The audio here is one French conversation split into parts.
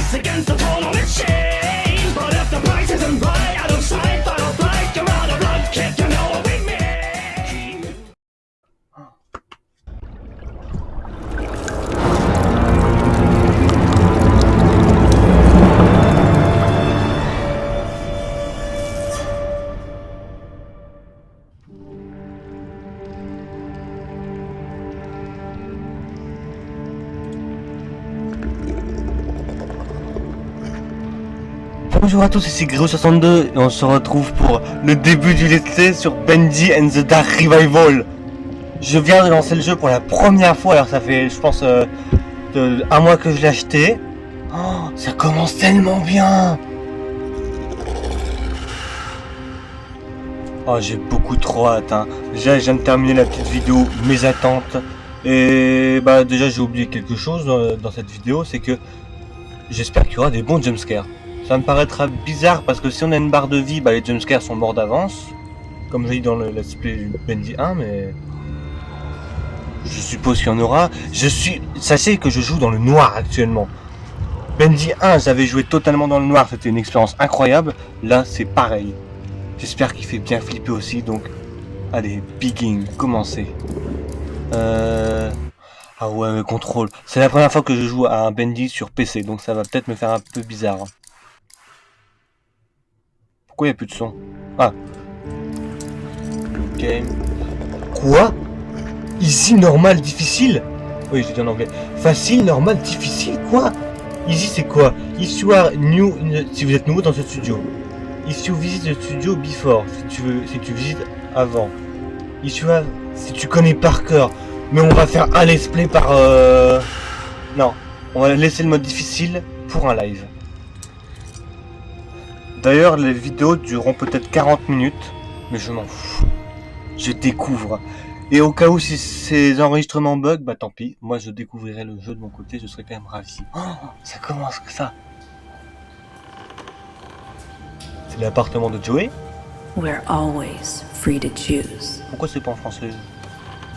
It's against the total machine. But if the price isn't right, I don't sign, final flight, you're out of luck, kid, you know what we mean. Bonjour à tous, ici Gréo62 et on se retrouve pour le début du let's play sur Bendy and the Dark Revival. Je viens de lancer le jeu pour la première fois, alors ça fait je pense un mois que je l'ai acheté. Oh, ça commence tellement bien. Oh, j'ai beaucoup trop hâte hein. Déjà je viens de terminer la petite vidéo, mes attentes. Et bah déjà j'ai oublié quelque chose dans cette vidéo, c'est que j'espère qu'il y aura des bons jumpscares. Ça me paraîtra bizarre parce que si on a une barre de vie, bah les jumpscares sont morts d'avance. Comme je dis dans le let's play Bendy 1, mais... je suppose qu'il y en aura. Sachez que je joue dans le noir actuellement. Bendy 1, j'avais joué totalement dans le noir, c'était une expérience incroyable. Là, c'est pareil. J'espère qu'il fait bien flipper aussi, donc... allez, begin, commencez. Ah ouais, contrôle. C'est la première fois que je joue à un Bendy sur PC, donc ça va peut-être me faire un peu bizarre. Pourquoi il n'y a plus de son? Ah. Game. Quoi? Easy, normal, difficile? Oui, j'ai dit en anglais. Facile, normal, difficile, quoi? Easy, c'est quoi? If you are new, si vous êtes nouveau dans ce studio. If you visit the studio before, si tu visites avant. If you have, si tu connais par cœur. Mais on va faire un let's play par... non, on va laisser le mode difficile pour un live. D'ailleurs, les vidéos dureront peut-être 40 minutes, mais je m'en fous. Je découvre. Et au cas où si ces enregistrements bug, bah tant pis. Moi, je découvrirai le jeu de mon côté, je serai quand même ravi. Oh, ça commence que ça. C'est l'appartement de Joey. We're always free to choose. Pourquoi c'est pas en français?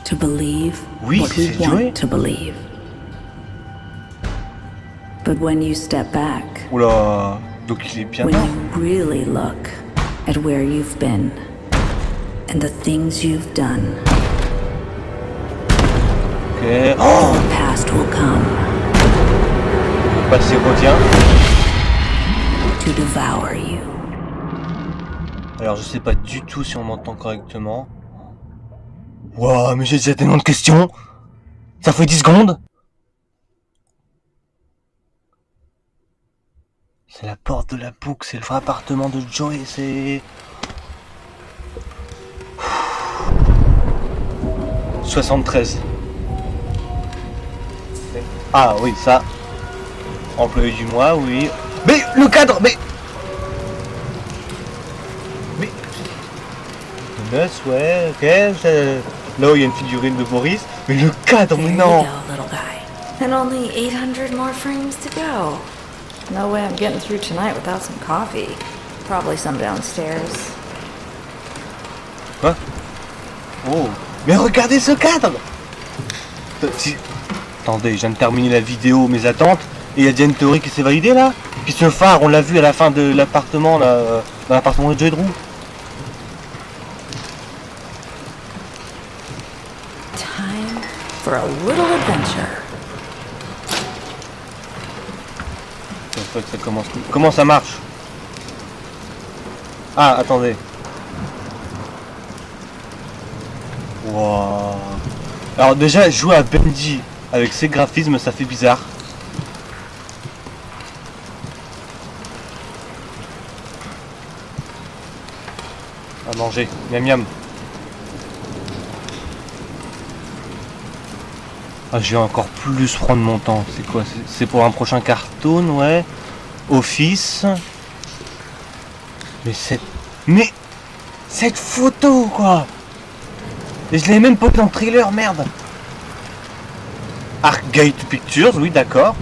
To believe oui, what we Joey. want to believe. But when you step back, oula, donc il est bien when là. you really look at where you've been and the things you've done, Ok. Oh, the past will come le passé revient. to devour you. Alors je sais pas du tout si on m'entend correctement. Waouh, mais j'ai déjà tellement de questions. Ça fait 10 secondes. C'est la porte de la boucle, c'est le vrai appartement de Joey, c'est... 73. Ah oui, ça. Employé du mois, oui. Mais le cadre, mais... Neuf, ouais, ok. Là où il y a une figurine de Boris. Mais le cadre, mais There non. you go, little guy. And only 800 more frames to go. No way I'm getting through tonight without some coffee. Probably some downstairs. Quoi? Oh, mais regardez ce cadre. Attendez, je viens de terminer la vidéo, mes attentes. Et il y a déjà une théorie qui s'est validée là. Puis ce phare, on l'a vu à la fin de l'appartement, là, dans l'appartement de Joey Drew. Time for a little adventure. Que ça commence. Comment ça marche? Ah, attendez. Wow. Alors déjà, jouer à Bendy avec ces graphismes, ça fait bizarre. À manger, miam miam. Ah, je vais encore plus prendre mon temps. C'est quoi? C'est pour un prochain cartoon, ouais. Office. Mais cette photo, quoi. Et je l'ai même pas dans le trailer, merde. Arcgate Pictures, oui, d'accord.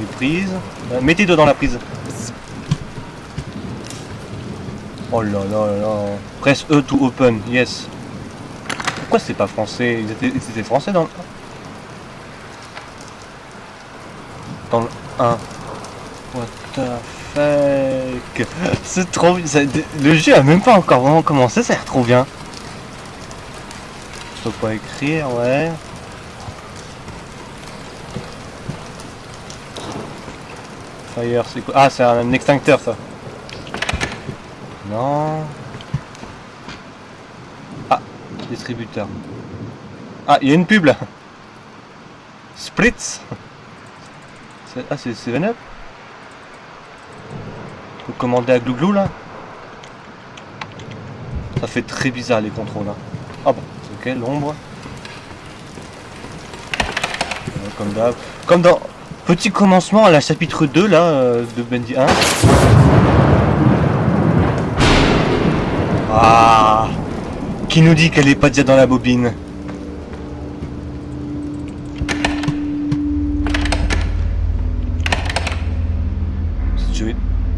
Les prises. Mettez-le dans la prise. Oh là là là là. Press E to open, yes. Pourquoi c'est pas français? Ils étaient français dans le... dans le 1. What the fuck. C'est trop... le jeu a même pas encore vraiment commencé, ça a l'air trop bien. Je peux pas écrire, ouais. Fire, c'est quoi? Ah, c'est un extincteur, ça. Non. Ah, distributeur. Ah, il y a une pub, là. Spritz. Ah, c'est 7-Up. Faut commander à Glouglou, là. Ça fait très bizarre, les contrôles, hein. Ah bon, c'est ok, l'ombre. Comme d'hab. Comme dans... Petit commencement à la chapitre 2 là de Bendy 1. Ah, qui nous dit qu'elle est pas déjà dans la bobine?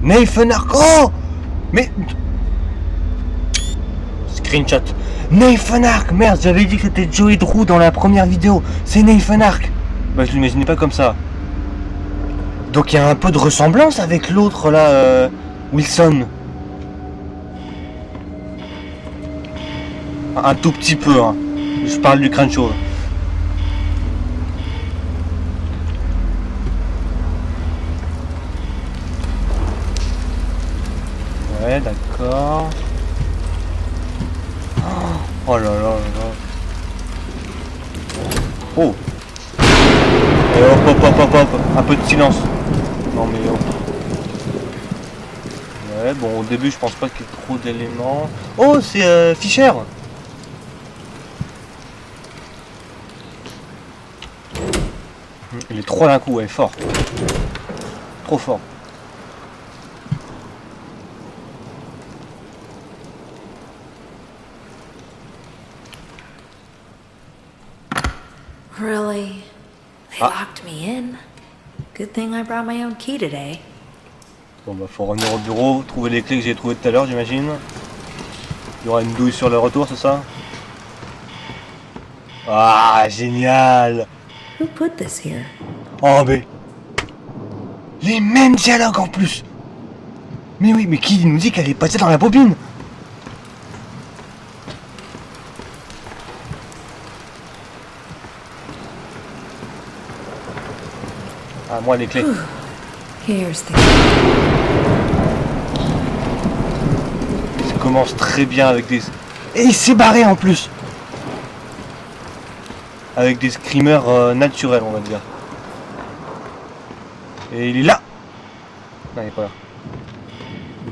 Nathan Ark. Oh, mais screenshot. Nathan Ark, merde, j'avais dit que c'était Joey Drew dans la première vidéo. C'est Nathan Ark. Bah je l'imaginais pas comme ça. Donc il y a un peu de ressemblance avec l'autre là, Wilson. Un tout petit peu, hein. Je parle du crâne chauve. Ouais, d'accord. Oh là là là là. Oh. Et hop hop hop hop hop. Un peu de silence. Non mais oh. Ouais, bon au début je pense pas qu'il y ait trop d'éléments. Oh, c'est Fischer. Il est trop d'un coup, ouais, fort. Trop fort. Really? They locked me in? Good thing I brought my own key today. Bon bah faut revenir au bureau, trouver les clés que j'ai trouvées tout à l'heure j'imagine. Il y aura une douille sur le retour, c'est ça? Ah, génial! Who put this here? Oh mais... Les mêmes dialogues en plus! Mais oui, mais qui nous dit qu'elle est passée dans la bobine? Ah, moi les clés. Here's the... Ça commence très bien avec des... Et il s'est barré en plus! Avec des screamers naturels, on va dire. Et il est là! Non, il est pas là.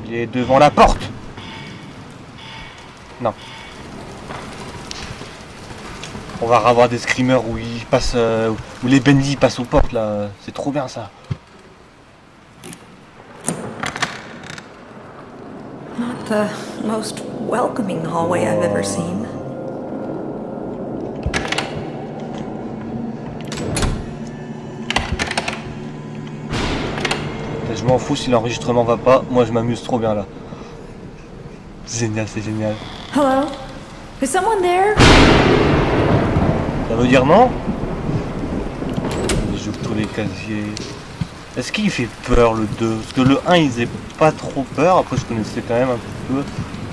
Il est devant la porte! Non. On va avoir des screamers où ils passent... où les Bendy passent aux portes, là. C'est trop bien, ça. Not the most welcoming hallway I've ever seen. Je m'en fous si l'enregistrement va pas. Moi, je m'amuse trop bien, là. Génial, c'est génial. Hello? Is someone there? Ça veut dire non? J'ouvre tous les casiers. Est-ce qu'il fait peur le 2? Parce que le 1 il faisait pas trop peur, après je connaissais quand même un peu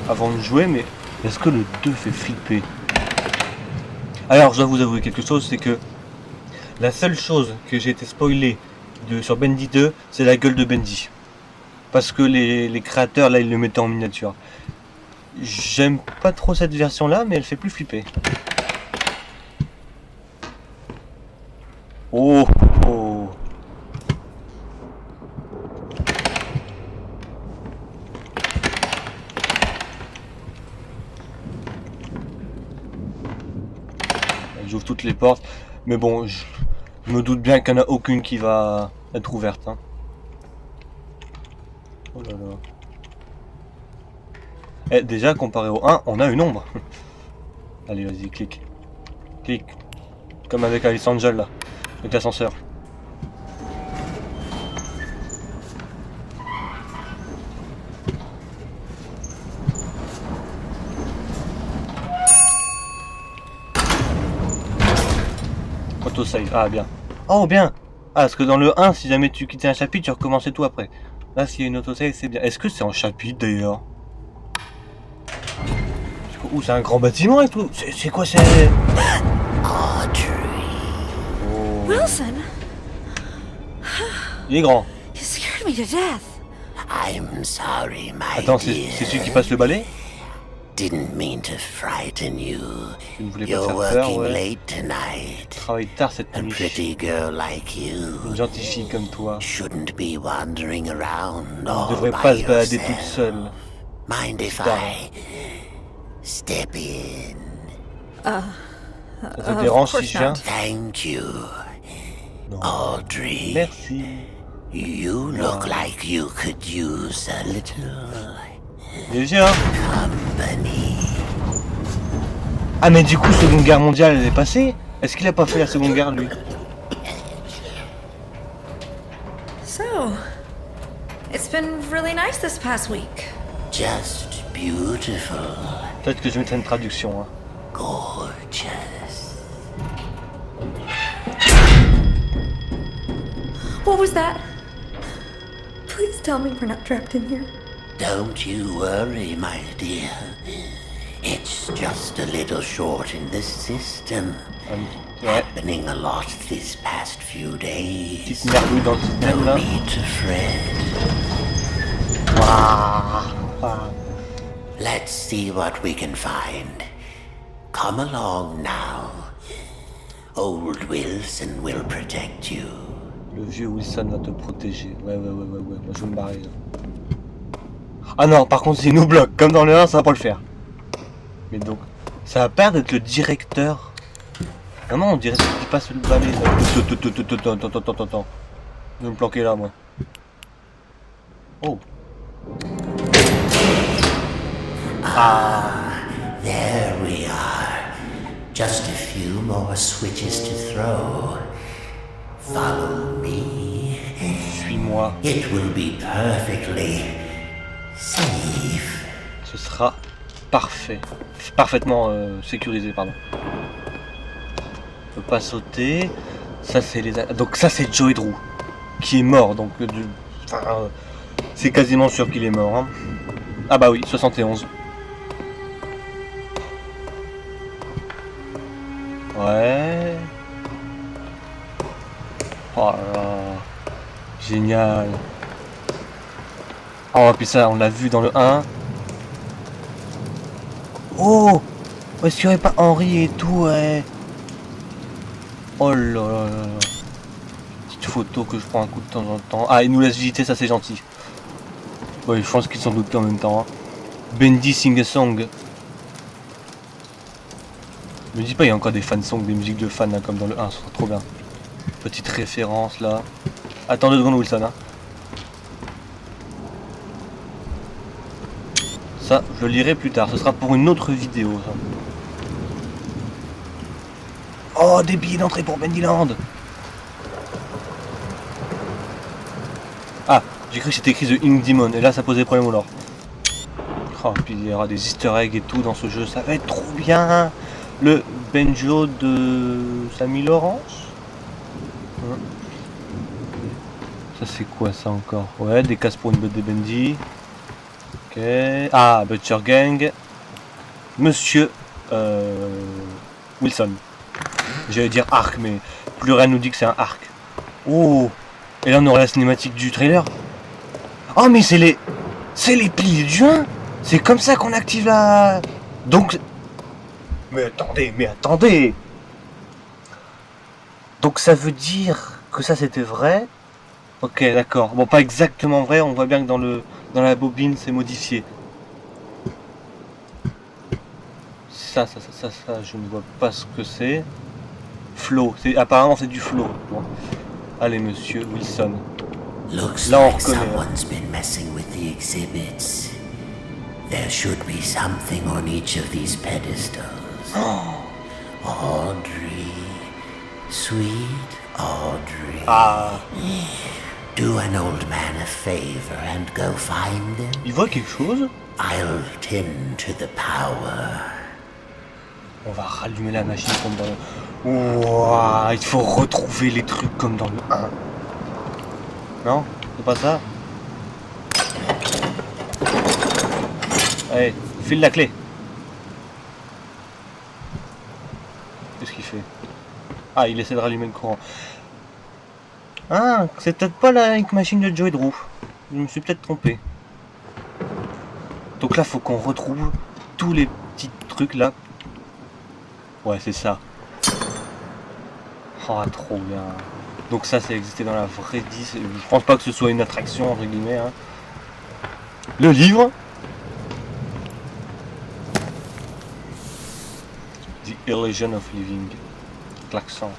avant de jouer, mais est-ce que le 2 fait flipper? Alors je dois vous avouer quelque chose, c'est que la seule chose que j'ai été spoilé sur Bendy 2, c'est la gueule de Bendy. Parce que les créateurs là ils le mettaient en miniature. J'aime pas trop cette version là, mais elle fait plus flipper. Oh oh. J'ouvre toutes les portes, mais bon, je me doute bien qu'il n'y en a aucune qui va être ouverte. Hein. Oh là là. Eh, déjà, comparé au 1, on a une ombre. Allez, vas-y, clique. Clique. Comme avec Alice Angel, là. Avec l'ascenseur. Autosave. Ah, bien. Oh, bien. Ah, parce que dans le 1, si jamais tu quittais un chapitre, tu recommençais tout après. Là, s'il y a une autosave, c'est bien. Est-ce que c'est en chapitre d'ailleurs? Ouh, c'est un grand bâtiment et tout. C'est quoi, c'est... Audrey. Oh. Wilson, Il est grand. you scared me to death. I'm sorry, my Attends, c'est dear. celui qui passe le balai? Didn't mean to frighten you. Tu ne voulais pas You're te faire peur, working ouais. late tonight. Travaille tard cette A nuit. pretty girl like you Une gentille fille comme toi. shouldn't be wandering around Ne all devrait by pas se balader toute yourself. seule. Mind if Pardon. I step in? Ça te dérange si course je viens? not. Thank you, Non. Audrey. Merci. You look like you could use a little Léger, hein? company. Ah, mais du coup, Seconde Guerre mondiale, elle est passée? Est-ce qu'il a pas fait la Seconde Guerre, lui? So, it's been really nice this past week. Just beautiful, Peut-être que je mettrai une traduction, hein. gorgeous. What was that? Please tell me we're not trapped in here. Don't you worry, my dear. It's just a little short in the system. Ouais, Happening a lot this past few days. petite merdouille dans le système, No là. need to fret. Ah. Let's see what we can find. Come along now. Old Wilson will protect you. Le vieux Wilson va te protéger. Ouais. Moi, je vais me barrer, là. Ah non, par contre, s'il nous bloque, comme dans le 1, ça va pas le faire. Mais donc, ça va perdre d'être le directeur. Vraiment, on dirait qu'il passe le balai. Attends. Je vais me planquer là, moi. Oh. There we are. Just a few more switches to throw. Follow me. Suis-moi. It will be perfectly safe. Ce sera parfait. Parfaitement sécurisé, pardon. On peut pas sauter. Ça, c'est les... Donc ça, c'est Joey Drew. Qui est mort, donc... c'est quasiment sûr qu'il est mort. Hein. Ah bah oui, 71. Ouais. Oh là là. Génial. Oh, puis ça, on l'a vu dans le 1. Oh, est-ce qu'il n'y aurait pas Henri et tout, ouais. Oh là là là là. Petite photo que je prends un coup de temps en temps. Ah, il nous laisse visiter, ça c'est gentil. Ouais, je pense qu'ils s'en doutent en même temps. Hein. Bendy sing a song. Me dis pas, il y a encore des fan songs, des musiques de fans là, comme dans le 1, ce sera trop bien. Petite référence là. Attends 2 secondes, Wilson. Hein. Ça, je le lirai plus tard, ce sera pour une autre vidéo. Ça. Oh, des billets d'entrée pour Bendyland. Ah, j'ai cru que c'était écrit The Ink Demon, et là ça posait problème au lore. Oh, puis il y aura des easter eggs et tout dans ce jeu, ça va être trop bien. Le banjo de Samy Laurence. Hein. Ça c'est quoi ça encore? Ouais, des cases pour une botte de Bendy. Ok. Ah, Butcher Gang. Monsieur Wilson. J'allais dire arc, mais plus rien nous dit que c'est un arc. Oh. Et là on aura la cinématique du trailer. Oh mais c'est les piliers de juin. C'est comme ça qu'on active la... Donc... Mais attendez. Donc ça veut dire que ça c'était vrai. Ok, d'accord. Bon, pas exactement vrai, on voit bien que dans la bobine c'est modifié. Ça, je ne vois pas ce que c'est. Flow, apparemment c'est du flow. Bon. Allez monsieur Wilson. Looks Là, on like reconnaît. someone's been messing with the exhibits. There should be something on each of these pedestals. Audrey, sweet Audrey. Ah, Do an old man a favor and go find them. il voit quelque chose. I'll tend to the power. On va rallumer la machine comme dans le... Ouah, il faut retrouver les trucs comme dans le 1. Non? C'est pas ça? Allez, file la clé. Qu'est-ce qu'il fait? Ah, il essaie de rallumer le courant. Ah, c'est peut-être pas la machine de Joey Drew. Je me suis peut-être trompé. Donc là, faut qu'on retrouve tous les petits trucs là. Ouais, c'est ça. Oh, trop bien. Donc ça, c'est existé dans la vraie 10. Je pense pas que ce soit une attraction, entre guillemets. Hein. Le livre. The Illusion of Living. Klaxon.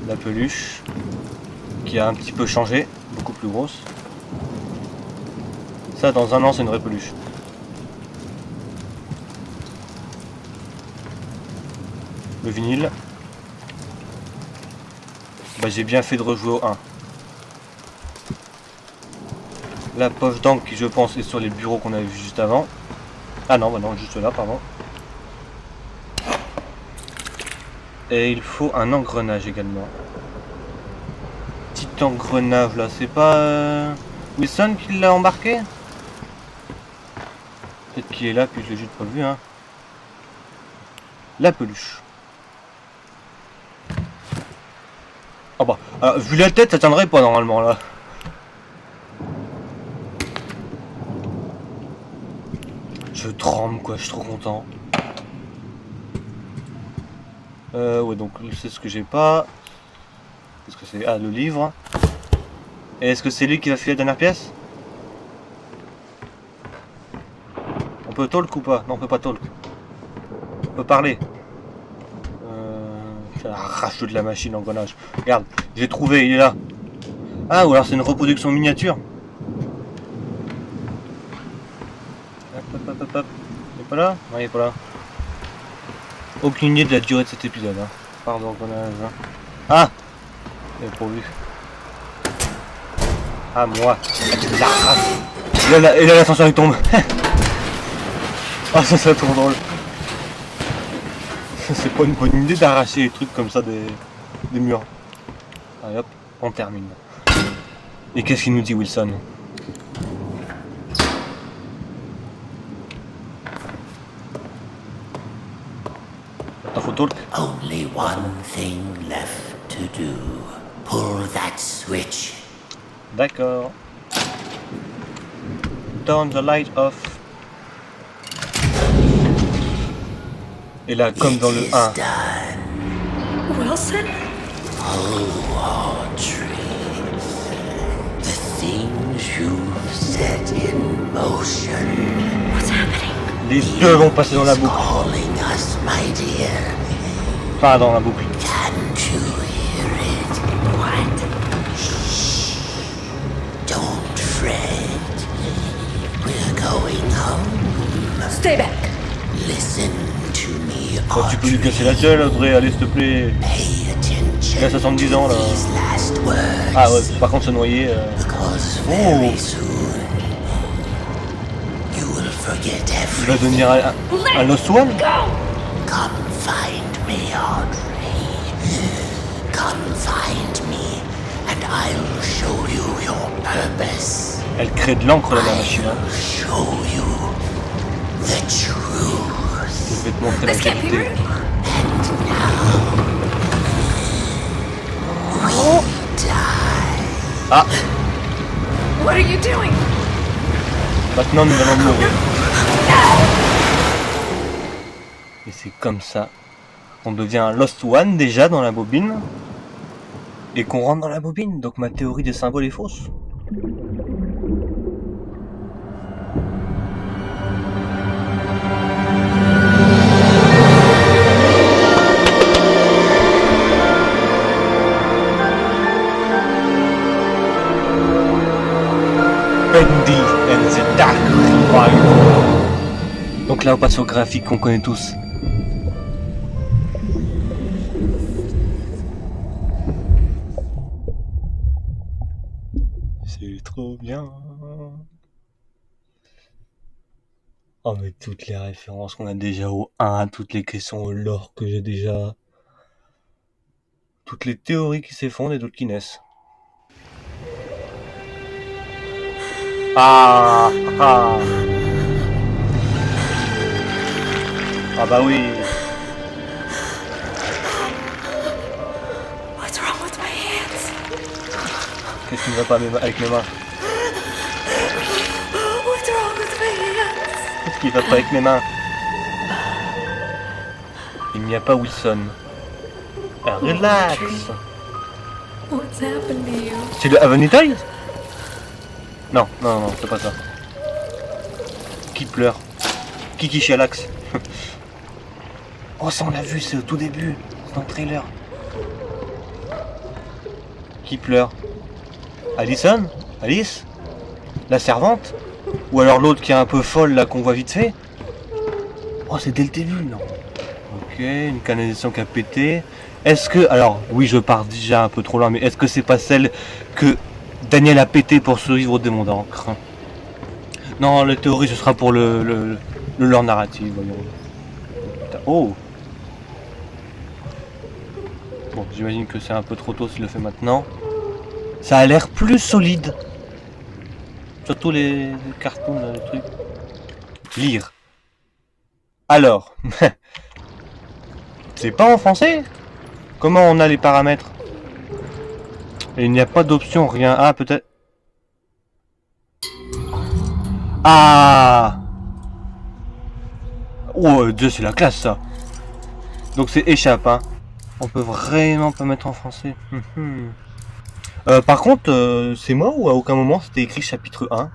La peluche. Qui a un petit peu changé. Beaucoup plus grosse. Ça, dans un an, c'est une vraie peluche. Le vinyle. Bah, j'ai bien fait de rejouer au 1. La poche d'encre qui, je pense, est sur les bureaux qu'on avait vu juste avant. Ah non, bah non, juste là, pardon. Et il faut un engrenage également. Petit engrenage là, c'est pas Wilson qui l'a embarqué? Peut-être qu'il est là, puis je l'ai juste pas vu, hein. La peluche. Oh bah, alors, vu la tête, ça tiendrait pas normalement là. Je tremble quoi, je suis trop content. Ouais, donc c'est ce que j'ai pas. Qu'est-ce que c'est? Ah, le livre. Et est-ce que c'est lui qui va filer la dernière pièce? On peut talk ou pas? Non, on peut pas talk. On peut parler. Ça arrache de la machine d'engrenage. Regarde, j'ai trouvé, il est là. Ah, ou alors c'est une reproduction miniature. Hop. Il est pas là? Non, il est pas là. Aucune idée de la durée de cet épisode. Hein. Pardon, engrenage. Ah! J'avais pas vu. Ah, moi. Et là, l'ascenseur il tombe. Ah, ça serait trop drôle. C'est pas une bonne idée d'arracher les trucs comme ça des murs. Allez hop, on termine. Et qu'est-ce qu'il nous dit Wilson? T'as photo? Only one thing left to do. Pull that switch. D'accord. Turn the light off. Et là, comme dans le 1. Wilson? Audrey, the things you've set in motion What's happening? Les deux vont passer dans la boucle. calling us, my dear. Pas dans la boucle. Can't you hear it? What? Don't fret. We're going home. Stay back. Listen to me, Oh, tu peux lui Audrey. casser la gueule, Audrey, allez, s'il te plaît. Pay attention. Il a 70 ans, là. These last words. Ah ouais, par contre, se noyer... Because very soon you will forget Il va everything. devenir un Lost One. Come find me, Audrey. Come find me, and I'll show you your purpose. Elle crée de l'encre, là, la machine. Hein. Show you the truth. Je vais te montrer la This can't be vérité. real. Ah, What are you doing? maintenant nous allons mourir. Et c'est comme ça qu'on devient un Lost One déjà dans la bobine. Et qu'on rentre dans la bobine. Donc ma théorie des symboles est fausse. Bendy and the Dark Ride. Donc là on passe au graphique qu'on connaît tous. C'est trop bien. Oh mais toutes les références qu'on a déjà au 1, toutes les questions au lore que j'ai déjà, toutes les théories qui s'effondrent et d'autres qui naissent. Ah ah ah bah oui. What's wrong with my hands? Qu'est-ce qui ne va pas avec mes mains? What's wrong with my hands? Qu'est-ce qui va pas avec mes mains? Il n'y a pas Wilson. Ah, relax. What's happened to you? C'est le Avenue Toys? Non, non, non, c'est pas ça. Qui pleure? Qui chialaxe? Oh, ça on l'a vu, c'est au tout début. C'est dans le trailer. Qui pleure? Allison? Alice? La servante? Ou alors l'autre qui est un peu folle là qu'on voit vite fait? Oh, c'est dès le début, non? Ok, une canalisation qui a pété. Est-ce que... Alors, oui, je pars déjà un peu trop loin, mais est-ce que c'est pas celle que Daniel a pété pour survivre au démon d'encre? Non, la théorie, ce sera pour le lore narratif, voyons. Oh! Bon, j'imagine que c'est un peu trop tôt s'il le fait maintenant. Ça a l'air plus solide. Surtout les cartoons, les trucs. Lire. Alors. C'est pas en français? Comment on a les paramètres? Et il n'y a pas d'option, rien. Ah, peut-être... Ah! Oh, Dieu, c'est la classe, ça. Donc c'est échappe, hein. On peut vraiment pas mettre en français. Par contre, c'est moi ou à aucun moment c'était écrit chapitre 1?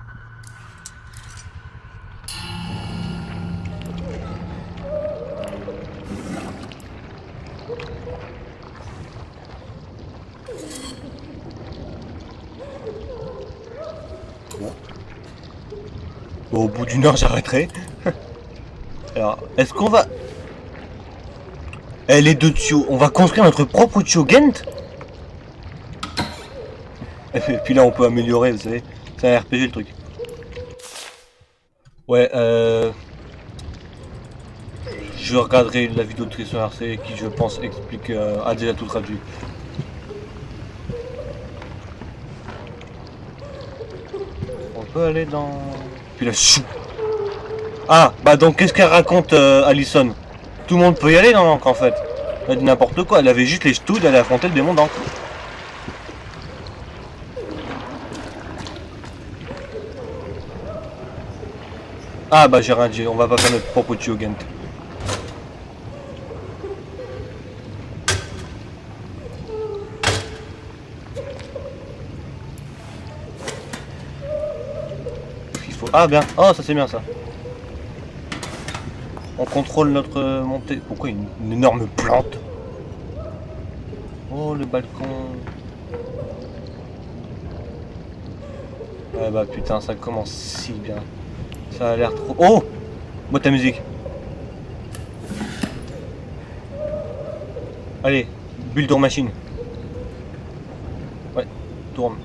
Bon, au bout d'une heure, j'arrêterai. Alors, est-ce qu'on va... Eh, les deux tuyaux, on va construire notre propre tuyau Gent? Et puis là, on peut améliorer, vous savez. C'est un RPG, le truc. Ouais, je regarderai la vidéo de Tristan RC qui, je pense, explique... a déjà tout traduit. On peut aller dans... Puis là, chou. Ah, bah donc qu'est-ce qu'elle raconte, Allison? Tout le monde peut y aller dans l'encre en fait. Elle dit n'importe quoi, elle avait juste les ch'tous d'aller affronter le démon d'encre. Ah bah j'ai rien dit, on va pas faire notre propre tuyau Gent. Il faut... Ah bien, oh ça c'est bien ça. On contrôle notre montée. Pourquoi une énorme plante? Oh le balcon. Ouais bah putain ça commence si bien. Ça a l'air trop... Oh! Boîte à musique. Allez, Builder Machine. Ouais, tourne.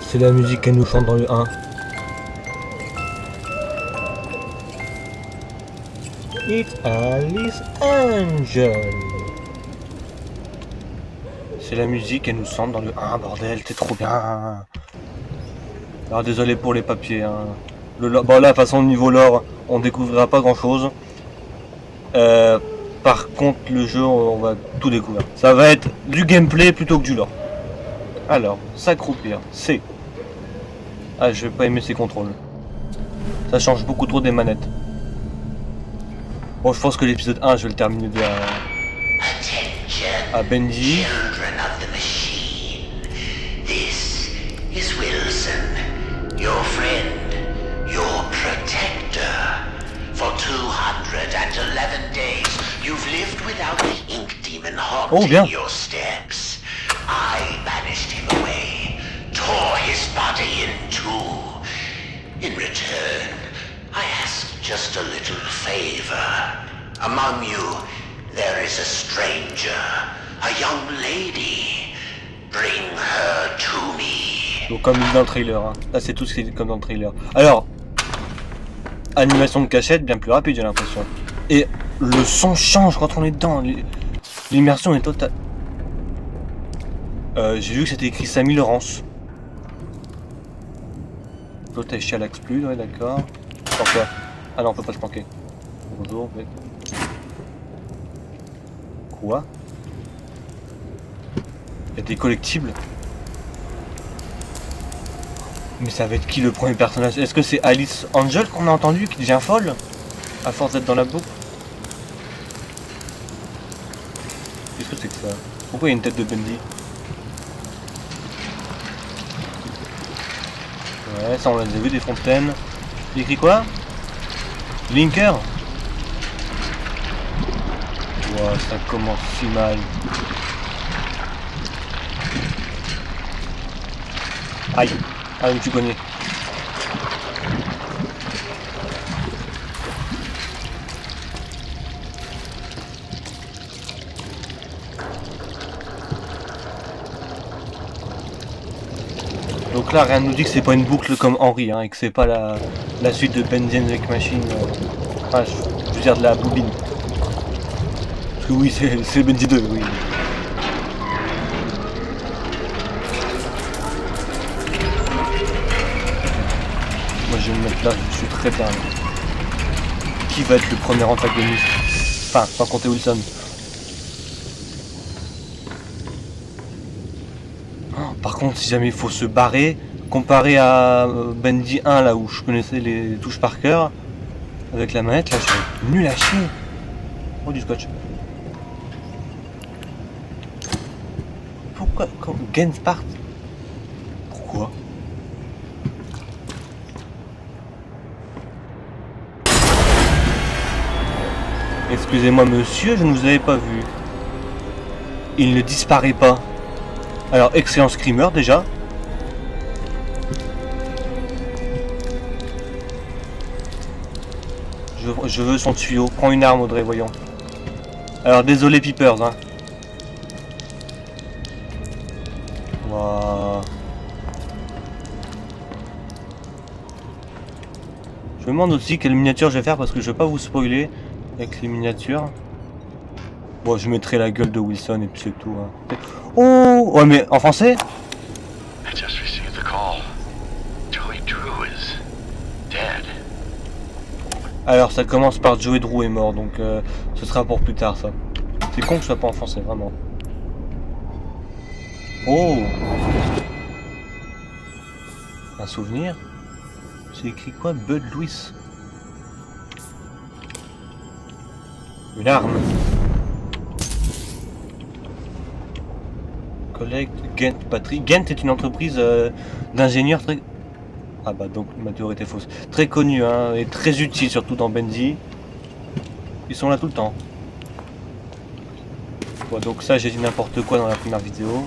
C'est la musique qu'elle nous chante dans le 1. It's Alice Angel. C'est la musique qu'elle nous chante dans le 1, bordel, c'est trop bien. Alors désolé pour les papiers. Hein. Bon là, de toute façon, au niveau lore, on découvrira pas grand chose. Par contre, le jeu, on va tout découvrir. Ça va être du gameplay plutôt que du lore. Alors, s'accroupir, c'est... Ah, je vais pas aimer ces contrôles. Ça change beaucoup trop des manettes. Bon, je pense que l'épisode 1, je vais le terminer à Benji. Children of the machine. This is Wilson, your friend, your protector. For 211 days, you've lived without the ink demon haunting your steps. I banished him away, tore his body in two. In return, I asked just a little favor. Among you, there is a stranger, a young lady. Bring her to me. Donc comme dans le trailer, hein. Là c'est tout ce qui est comme dans le trailer. Alors, animation de cachette bien plus rapide j'ai l'impression. Et le son change quand on est dedans. L'immersion est totale. J'ai vu que c'était écrit Samy Laurence. L'autre est chez Alex Plus, ouais d'accord. Pourquoi? Ah non on peut pas se planquer. Bonjour, mec. Quoi? Il y a des collectibles. Mais ça va être qui le premier personnage? Est-ce que c'est Alice Angel qu'on a entendu qui devient folle à force d'être dans la boucle? Qu'est-ce que c'est que ça? Pourquoi il y a une tête de Bendy? Ouais, ça on l'a déjà vu, des fontaines. Il écrit quoi? Linker? Wow, ça commence si mal. Aïe, ah, je me suis cogné. Donc là, rien ne nous dit que c'est pas une boucle comme Henry, hein, et que c'est pas la suite de Bendy and the Machine. Enfin, je veux dire de la bobine. Parce que oui, c'est Bendy 2, oui. Moi je vais me mettre là, je suis très bien. Qui va être le premier antagoniste? Enfin, sans compter Wilson. Par contre, si jamais il faut se barrer, comparé à Bendy 1 là où je connaissais les touches par cœur, avec la manette, là je suis nul à chier. Oh, du scotch. Pourquoi Genspart? Pourquoi? Excusez-moi monsieur, je ne vous avais pas vu. Il ne disparaît pas. Alors, excellent screamer déjà. Je veux son tuyau. Prends une arme Audrey, voyons. Alors, désolé Peepers, hein. Wow. Je me demande aussi quelle miniature je vais faire parce que je vais pas vous spoiler avec les miniatures. Bon, je mettrai la gueule de Wilson et puis c'est tout. Hein. Oh, ouais, mais en français? I just received the call. Joey Drew is dead. Alors, ça commence par Joey Drew est mort, donc ce sera pour plus tard ça. C'est con que ce soit pas en français, vraiment. Oh, un souvenir? C'est écrit quoi? Bud Lewis. Une arme. Collègue Gent Battery. Gent est une entreprise d'ingénieurs très... Ah bah donc ma théorie était fausse. Très connue hein, et très utile surtout dans Bendy. Ils sont là tout le temps. Bon donc ça j'ai dit n'importe quoi dans la première vidéo.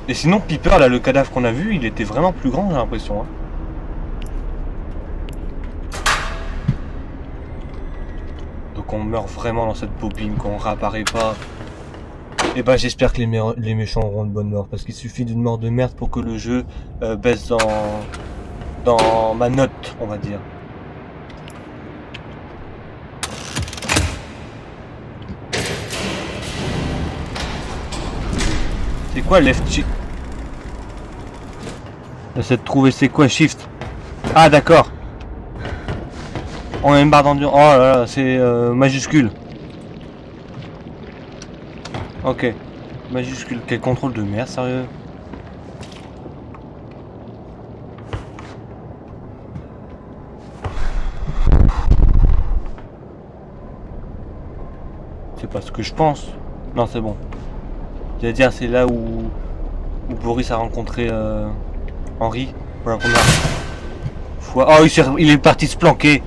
Et sinon Piper là le cadavre qu'on a vu il était vraiment plus grand j'ai l'impression. Hein. Qu'on meurt vraiment dans cette bobine, qu'on réapparaît pas. Et bah j'espère que les méchants auront une bonne mort, parce qu'il suffit d'une mort de merde pour que le jeu baisse dans ma note, on va dire. C'est quoi left shift? J'essaie de trouver c'est quoi shift. Ah d'accord. On a une barre d'endurance. Oh là là, c'est majuscule. Ok. Majuscule. Quel contrôle de merde, sérieux. C'est pas ce que je pense. Non, c'est bon. J'allais dire, c'est là où Boris a rencontré Henry pour la première fois. Oh, il est parti se planquer.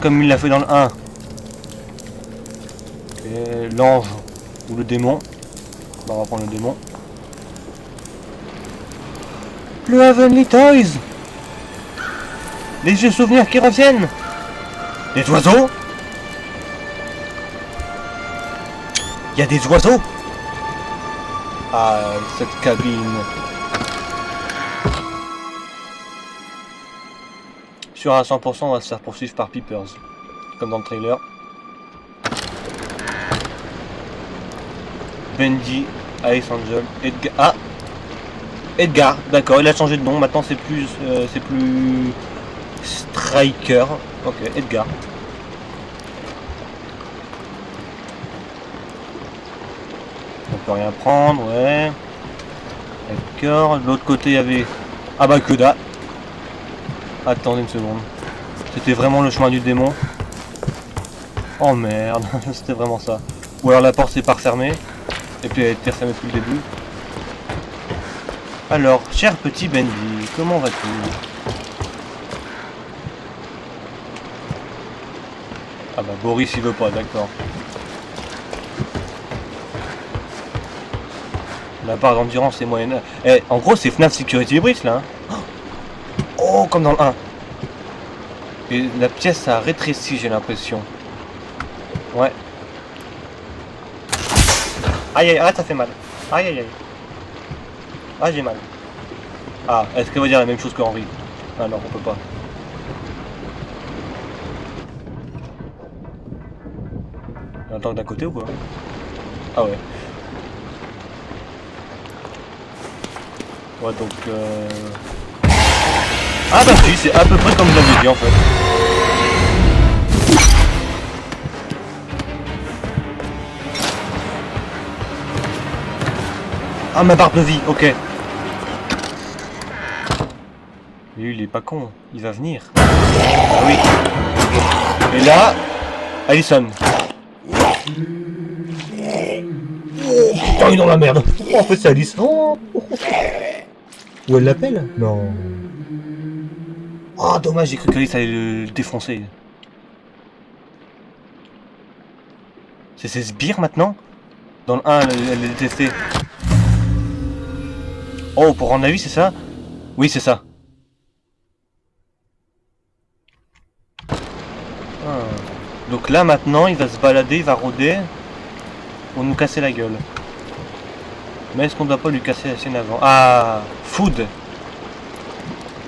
Comme il l'a fait dans le 1. Et l'ange ou le démon. Bah, on va prendre le démon. Le Heavenly Toys. Les vieux souvenirs qui reviennent. Des oiseaux. Il y a des oiseaux. Ah, cette cabine. Sûr à 100%, on va se faire poursuivre par Peepers. Comme dans le trailer. Bendy, Alice Angel, Edgar. Ah, Edgar, d'accord, il a changé de nom. Maintenant c'est plus Striker. Ok, Edgar. On peut rien prendre, ouais. D'accord, de l'autre côté il y avait... Ah bah que dalle. Attendez une seconde. C'était vraiment le chemin du démon. Oh merde, c'était vraiment ça. Ou alors la porte s'est pas refermée. Et puis elle a été refermée depuis le début. Alors, cher petit Bendy, comment vas-tu? Ah bah Boris il veut pas, d'accord. La barre d'endurance est moyenne. Eh, en gros c'est FNAF Security Breach là. Hein. Oh, comme dans le 1. Et la pièce a rétréci, j'ai l'impression. Ouais. Aïe aïe, ah ça fait mal. Aïe aïe aïe. Ah j'ai mal. Ah, est-ce qu'elle va dire la même chose que Henri? Ah non, on peut pas. Il y a un tank d'à côté ou quoi? Ah ouais. Ouais donc Ah bah si, c'est à peu près comme vous l'avez dit en fait. Ah ma barre de vie, ok. Lui il est pas con, il va venir. Ah oui. Et là, Allison. Oh putain il est dans la merde. Oh, en fait c'est Alice. Oh. Ou elle l'appelle? Non. Oh dommage, j'ai cru qu'Alice allait le défoncer. C'est ses sbires maintenant? Dans le 1 elle est détestée. Oh, pour rendre la vie, c'est ça? Oui, c'est ça. Ah. Donc là, maintenant, il va se balader, il va rôder pour nous casser la gueule. Mais est-ce qu'on doit pas lui casser la scène avant? Ah, food.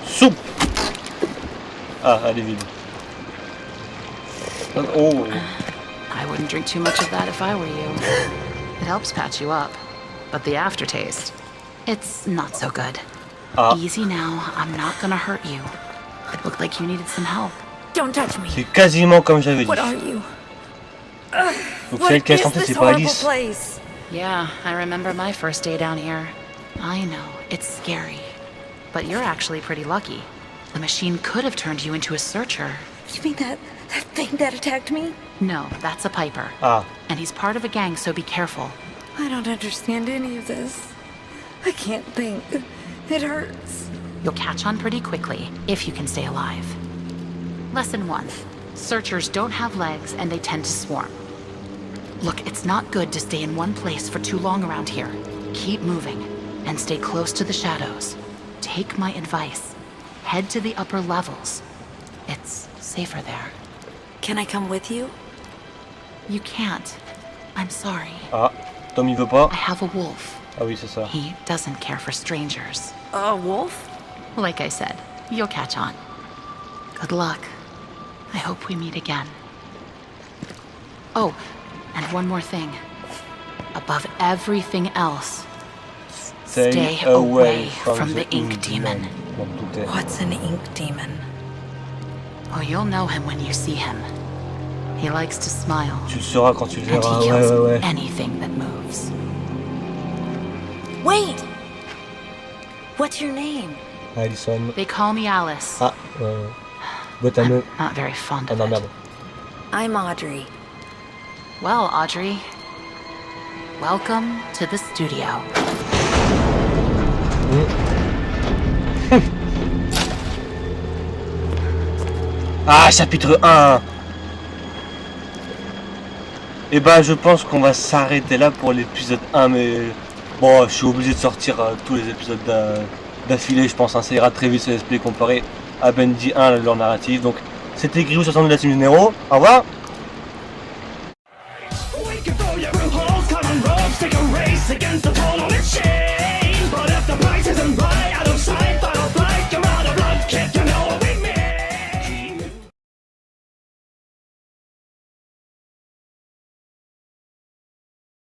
Soupe. Ah, elle est vide. Oh. I wouldn't drink too much of that if I were you. It helps patch you up, but the aftertaste, it's not so good. Ah. Easy now, I'm not gonna hurt you. It looked like you needed some help. Don't touch me. C'est quasiment comme j'avais dit. What are you? Donc c'est elle qui a chanté, c'est pas Alice. Place? Yeah, I remember my first day down here. I know, it's scary. But you're actually pretty lucky. The machine could have turned you into a searcher. You mean that thing that attacked me? No, that's a Piper. Ah. And he's part of a gang, so be careful. I don't understand any of this. I can't think. It hurts. You'll catch on pretty quickly, if you can stay alive. Lesson 1. Searchers don't have legs and they tend to swarm. Look, it's not good to stay in one place for too long around here. Keep moving, and stay close to the shadows. Take my advice. Head to the upper levels. It's safer there. Can I come with you? You can't. I'm sorry. Ah, Tom il veut pas. I have a wolf. Ah oui, c'est ça. He doesn't care for strangers. A wolf? Like I said, you'll catch on. Good luck. I hope we meet again. Oh, and one more thing. Above everything else, stay away from the ink demon. What's an ink demon? Oh, you'll know him when you see him. He likes to smile, Tu le sauras quand tu le and verras. he Ouais, kills ouais, ouais. anything that moves. Wait! What's your name? Allison. They call me Alice. Ah, Botano. Not very fond Ah of non, it. merde. I'm Audrey. Well, Audrey, welcome to the studio. Ah, chapitre 1. Et bah, je pense qu'on va s'arrêter là pour l'épisode 1, mais bon, je suis obligé de sortir tous les épisodes d'affilée, je pense, hein, ça ira très vite ce let's play comparé à Bendy 1, leur narrative. Donc c'était Griou 62 de la Team Généraux. Au revoir.